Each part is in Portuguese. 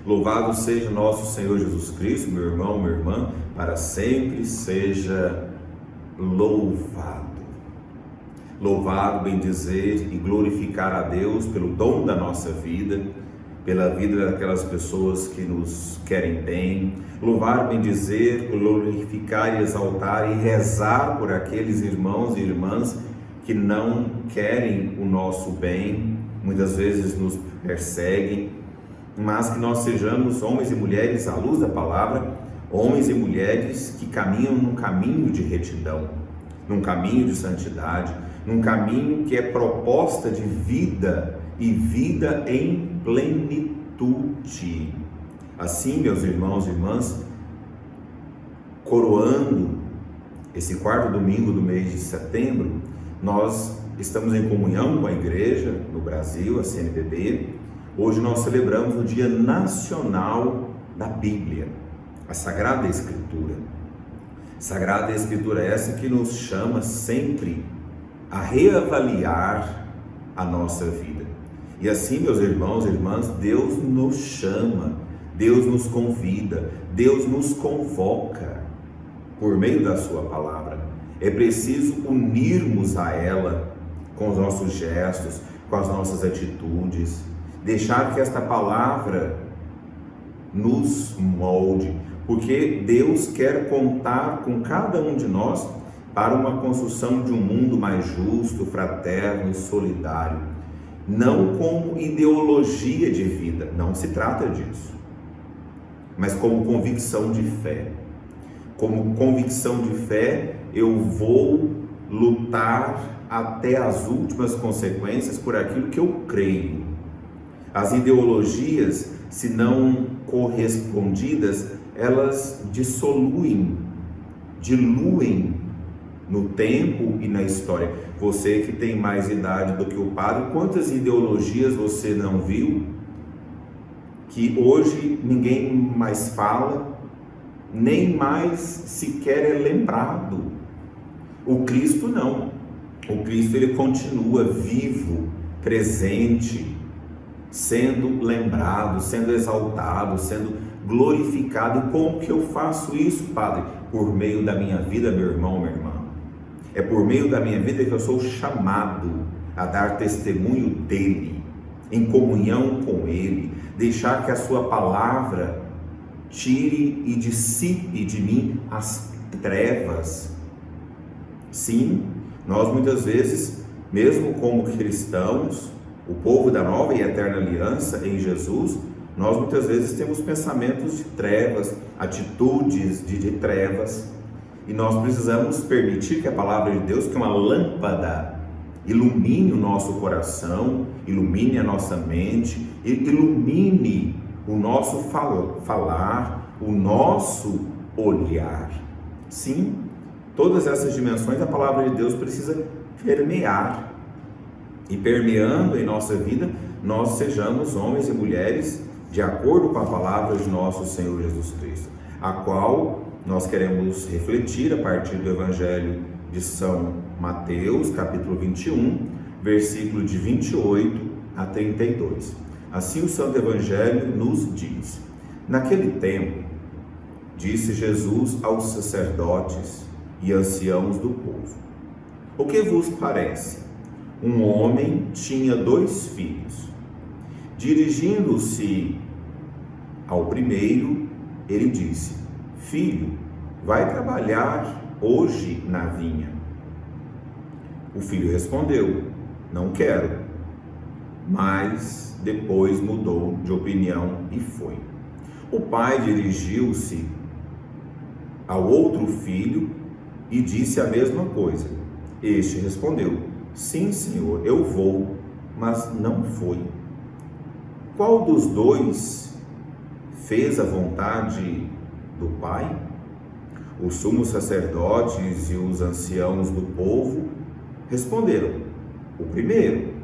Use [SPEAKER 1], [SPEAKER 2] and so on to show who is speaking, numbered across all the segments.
[SPEAKER 1] Louvado seja nosso Senhor Jesus Cristo, meu irmão, minha irmã, para sempre seja louvado. Louvado, bendizer e glorificar a Deus pelo dom da nossa vida, pela vida daquelas pessoas que nos querem bem. Louvar, bendizer, glorificar e exaltar e rezar por aqueles irmãos e irmãs que não querem o nosso bem, muitas vezes nos perseguem, mas que nós sejamos homens e mulheres à luz da palavra, homens e mulheres que caminham num caminho de retidão, num caminho de santidade, num caminho que é proposta de vida e vida em plenitude. Assim, meus irmãos e irmãs, coroando esse quarto domingo do mês de setembro, nós estamos em comunhão com a igreja no Brasil, a CNBB. Hoje nós celebramos o Dia Nacional da Bíblia, a Sagrada Escritura. Sagrada Escritura é essa que nos chama sempre a reavaliar a nossa vida. E assim, meus irmãos e irmãs, Deus nos chama, Deus nos convida, Deus nos convoca por meio da sua palavra. É preciso unirmos a ela com os nossos gestos, com as nossas atitudes, deixar que esta palavra nos molde, porque Deus quer contar com cada um de nós para uma construção de um mundo mais justo, fraterno e solidário, não como ideologia de vida, não se trata disso, mas como convicção de fé. Como convicção de fé, eu vou lutar até as últimas consequências por aquilo que eu creio. As ideologias, se não correspondidas, elas diluem no tempo e na história. Você que tem mais idade do que o padre, quantas ideologias você não viu que hoje ninguém mais fala, nem mais sequer é lembrado? O Cristo não. O Cristo, ele continua vivo, presente, sendo lembrado, sendo exaltado, sendo glorificado. E como que eu faço isso, Padre? Por meio da minha vida, meu irmão, minha irmã. É por meio da minha vida que eu sou chamado a dar testemunho dele, em comunhão com ele, deixar que a sua palavra tire e dissipe de mim as trevas. Sim, nós muitas vezes, mesmo como cristãos, o povo da nova e eterna aliança em Jesus, nós muitas vezes temos pensamentos de trevas, atitudes de trevas, e nós precisamos permitir que a palavra de Deus, que é uma lâmpada, ilumine o nosso coração, ilumine a nossa mente, ilumine o nosso falar, o nosso olhar. Sim, todas essas dimensões a palavra de Deus precisa permear. E permeando em nossa vida, nós sejamos homens e mulheres de acordo com a palavra de nosso Senhor Jesus Cristo, a qual nós queremos refletir a partir do Evangelho de São Mateus, capítulo 21, versículo de 28 a 32. Assim o Santo Evangelho nos diz: naquele tempo, disse Jesus aos sacerdotes e anciãos do povo: o que vos parece? Um homem tinha 2 filhos. Dirigindo-se ao primeiro, ele disse: filho, vai trabalhar hoje na vinha. O filho respondeu: não quero. Mas depois mudou de opinião e foi. O pai dirigiu-se ao outro filho e disse a mesma coisa. Este respondeu: sim, senhor, eu vou, mas não foi. Qual dos 2 fez a vontade do pai? Os sumos sacerdotes e os anciãos do povo responderam: o primeiro.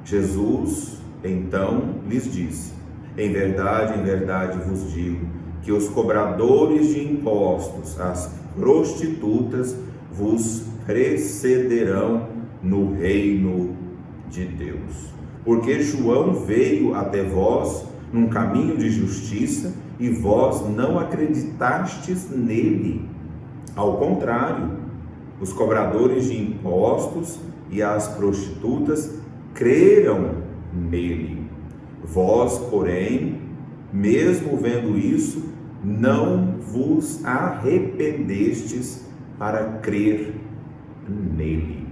[SPEAKER 1] Jesus então lhes disse: em verdade vos digo que os cobradores de impostos, as prostitutas, vos precederão no reino de Deus. Porque João veio até vós num caminho de justiça e vós não acreditastes nele. Ao contrário, os cobradores de impostos e as prostitutas creram nele. Vós, porém, mesmo vendo isso, não vos arrependestes para crer nele.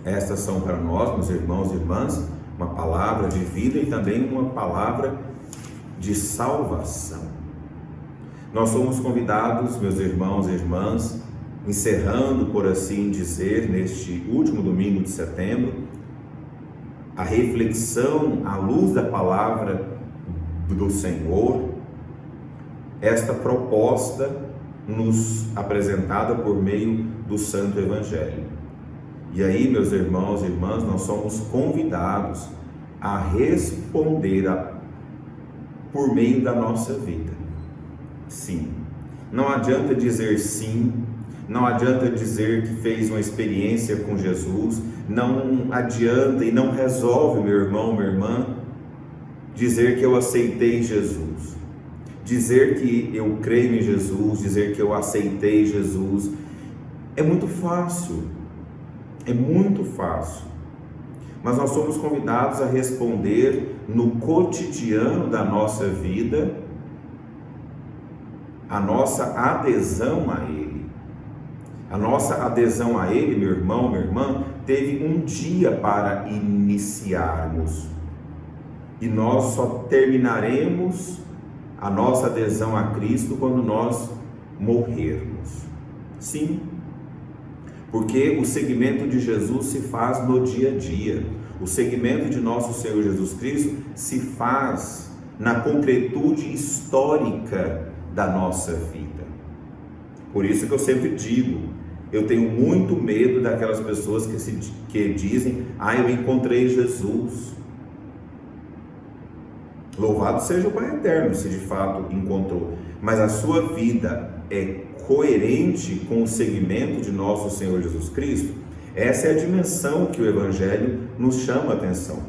[SPEAKER 1] Estas são para nós, meus irmãos e irmãs, uma palavra de vida e também uma palavra de salvação. Nós somos convidados, meus irmãos e irmãs, encerrando, por assim dizer, neste último domingo de setembro, a reflexão à luz da palavra do Senhor, esta proposta nos apresentada por meio do Santo Evangelho. E aí, meus irmãos e irmãs, nós somos convidados a responder por meio da nossa vida. Sim. Não adianta dizer sim, não adianta dizer que fez uma experiência com Jesus, não adianta e não resolve, meu irmão, minha irmã, dizer que eu aceitei Jesus. Dizer que eu creio em Jesus, dizer que eu aceitei Jesus, é muito fácil, mas nós somos convidados a responder no cotidiano da nossa vida, a nossa adesão a Ele. A nossa adesão a Ele, meu irmão, minha irmã, teve um dia para iniciarmos, e nós só terminaremos a nossa adesão a Cristo quando nós morrermos. Sim, porque o seguimento de Jesus se faz no dia a dia. O seguimento de nosso Senhor Jesus Cristo se faz na concretude histórica da nossa vida. Por isso que eu sempre digo, eu tenho muito medo daquelas pessoas que dizem: eu encontrei Jesus. Louvado seja o Pai Eterno, se de fato encontrou, mas a sua vida é coerente com o seguimento de nosso Senhor Jesus Cristo? Essa é a dimensão que o Evangelho nos chama a atenção.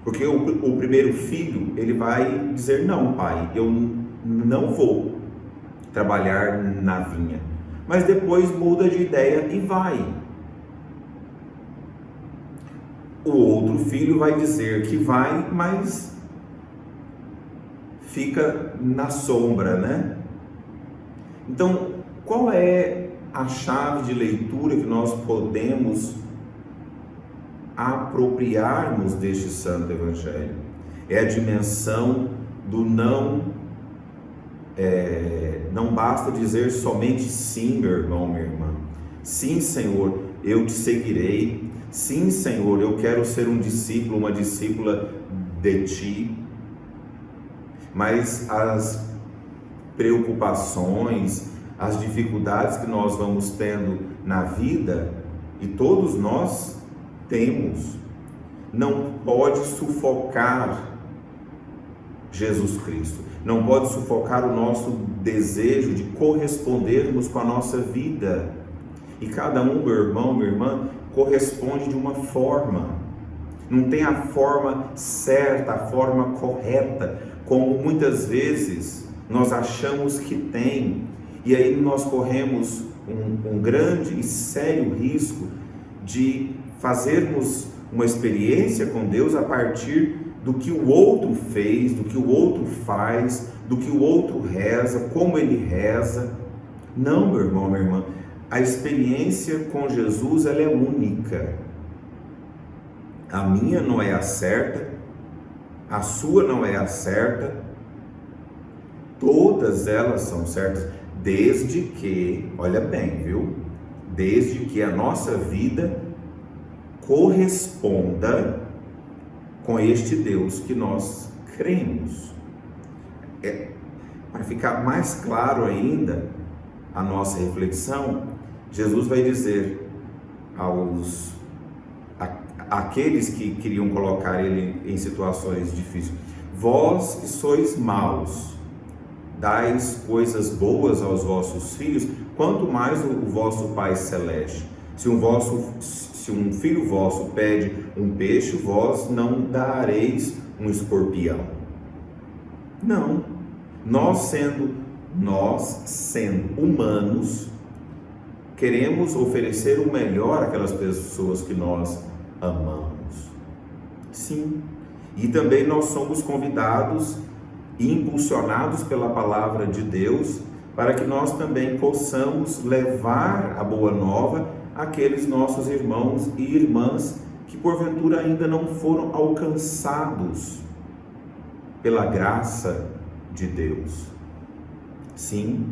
[SPEAKER 1] Porque o primeiro filho, ele vai dizer: não, pai, eu não vou trabalhar na vinha. Mas depois muda de ideia e vai. O outro filho vai dizer que vai, mas fica na sombra, né? Então, qual é a chave de leitura que nós podemos apropriarmos deste Santo Evangelho? É a dimensão do não basta dizer somente sim, meu irmão, minha irmã. Sim, Senhor, eu te seguirei. Sim, Senhor, eu quero ser um discípulo, uma discípula de ti. Mas as preocupações, as dificuldades que nós vamos tendo na vida, e todos nós temos, não pode sufocar Jesus Cristo, não pode sufocar o nosso desejo de correspondermos com a nossa vida. E cada um, meu irmão, minha irmã, corresponde de uma forma. Não tem a forma certa, a forma correta, como muitas vezes nós achamos que tem. E aí nós corremos um grande e sério risco de fazermos uma experiência com Deus a partir do que o outro fez, do que o outro faz, do que o outro reza, como ele reza. Não, meu irmão, minha irmã, a experiência com Jesus, ela é única. A minha não é a certa, a sua não é a certa, todas elas são certas, desde que, olha bem, viu? Desde que a nossa vida corresponda com este Deus que nós cremos. Para ficar mais claro ainda a nossa reflexão, Jesus vai dizer àqueles que queriam colocar ele em situações difíceis: vós que sois maus, dais coisas boas aos vossos filhos, quanto mais o vosso Pai Celeste. Se um filho vosso pede um peixe, vós não dareis um escorpião. Não. Nós sendo humanos, queremos oferecer o melhor àquelas pessoas que nós amamos. Sim. E também nós somos convidados e impulsionados pela palavra de Deus para que nós também possamos levar a boa nova àqueles nossos irmãos e irmãs que porventura ainda não foram alcançados pela graça de Deus. Sim,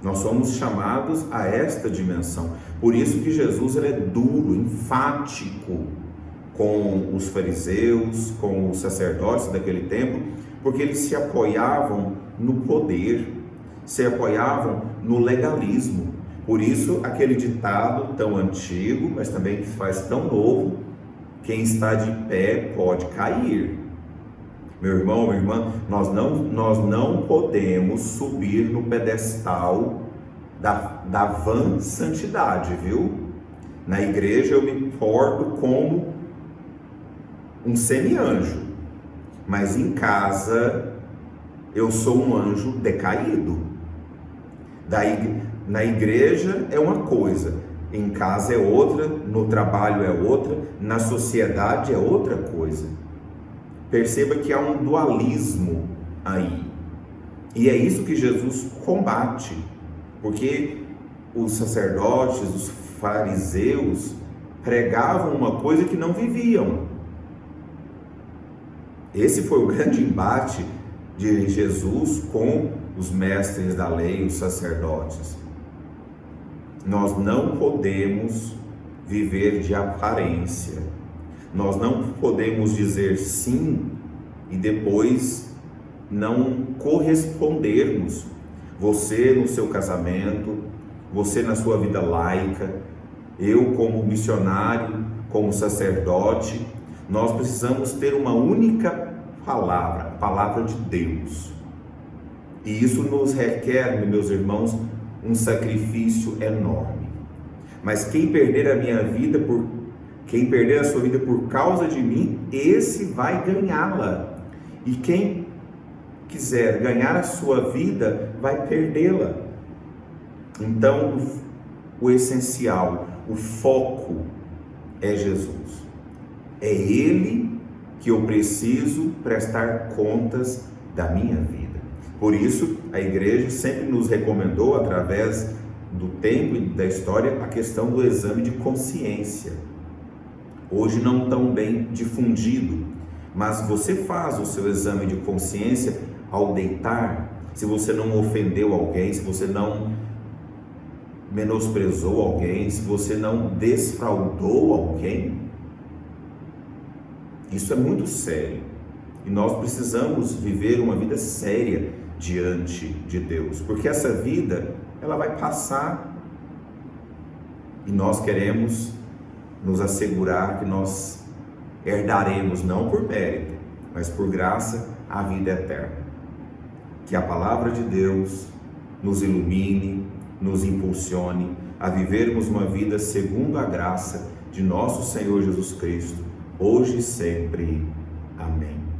[SPEAKER 1] nós somos chamados a esta dimensão. Por isso que Jesus ele é duro, enfático com os fariseus, com os sacerdotes daquele tempo, porque eles se apoiavam no poder, se apoiavam no legalismo. Por isso, aquele ditado tão antigo, mas também que faz tão novo: quem está de pé pode cair. Meu irmão, minha irmã, nós não podemos subir no pedestal da vã santidade, viu? Na igreja eu me porto como um semi-anjo, mas em casa eu sou um anjo decaído. Na igreja é uma coisa, em casa é outra, no trabalho é outra, na sociedade é outra coisa. Perceba que há um dualismo aí. E é isso que Jesus combate, porque os sacerdotes, os fariseus, pregavam uma coisa que não viviam. Esse foi o grande embate de Jesus com os mestres da lei, os sacerdotes. Nós não podemos viver de aparência. Nós não podemos dizer sim e depois não correspondermos. Você no seu casamento, você na sua vida laica, eu como missionário, como sacerdote, nós precisamos ter uma única palavra, a palavra de Deus. E isso nos requer, meus irmãos, um sacrifício enorme. Mas quem perder a sua vida por causa de mim, esse vai ganhá-la. E quem quiser ganhar a sua vida, vai perdê-la. Então, o essencial, o foco é Jesus. É Ele que eu preciso prestar contas da minha vida. Por isso, a igreja sempre nos recomendou, através do tempo e da história, a questão do exame de consciência. Hoje não tão bem difundido, mas você faz o seu exame de consciência ao deitar. Se você não ofendeu alguém, se você não menosprezou alguém, se você não defraudou alguém, isso é muito sério. E nós precisamos viver uma vida séria diante de Deus, porque essa vida, ela vai passar, e nós queremos nos assegurar que nós herdaremos, não por mérito, mas por graça, a vida eterna. Que a palavra de Deus nos ilumine, nos impulsione a vivermos uma vida segundo a graça de nosso Senhor Jesus Cristo, hoje e sempre. Amém.